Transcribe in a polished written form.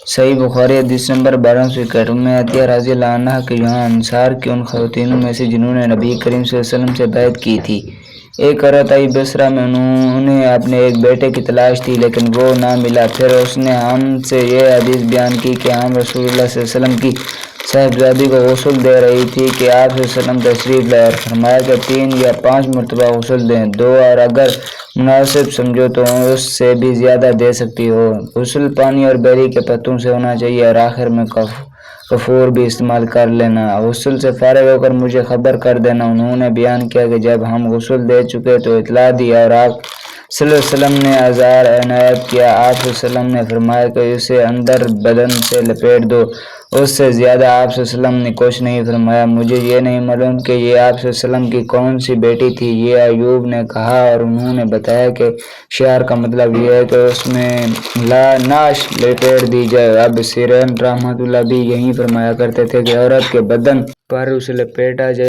صحیح بخاری حدیث نمبر 1261 میں عطیہ رضی اللہ عنہ کے یہاں انصار کی ان خواتین میں سے جنہوں نے نبی کریم صلی اللہ علیہ وسلم سے بیعت کی تھی۔ ایک عورت آئی بصرہ میں، انہیں اپنے ایک بیٹے کی تلاش تھی لیکن وہ نہ ملا۔ پھر اس نے ہم سے یہ حدیث بیان کی کہ ہم رسول اللہ صلی اللہ علیہ وسلم کی صاحبزادی کو غسل دے رہی تھی کہ آپ صلی اللہ علیہ وسلم تشریف لائے اور فرمایا کہ 3 یا 5 مرتبہ غسل دیں، 2 اور اگر مناسب سمجھو تو اس سے بھی زیادہ دے سکتی ہو۔ غسل پانی اور بیری کے پتوں سے ہونا چاہیے اور آخر میں کفور بھی استعمال کر لینا۔ غسل سے فارغ ہو کر مجھے خبر کر دینا۔ انہوں نے بیان کیا کہ جب ہم غسل دے چکے تو اطلاع دی اور آپ صلی اللہ علیہ وسلم نے ازار عنایت کیا۔ آپ صلی اللہ علیہ وسلم نے فرمایا کہ اسے اندر بدن سے لپیٹ دو، اس سے زیادہ آپ صلی اللہ علیہ وسلم نے کچھ نہیں فرمایا۔ مجھے یہ نہیں معلوم کہ یہ آپ صلی اللہ علیہ وسلم کی کون سی بیٹی تھی، یہ ایوب نے کہا اور انہوں نے بتایا کہ شعر کا مطلب یہ ہے کہ اس میں نعش لپیٹ دی جائے۔ اب سیرین رحمۃ اللہ بھی یہی فرمایا کرتے تھے کہ عورت کے بدن پر اسے لپیٹا جائے۔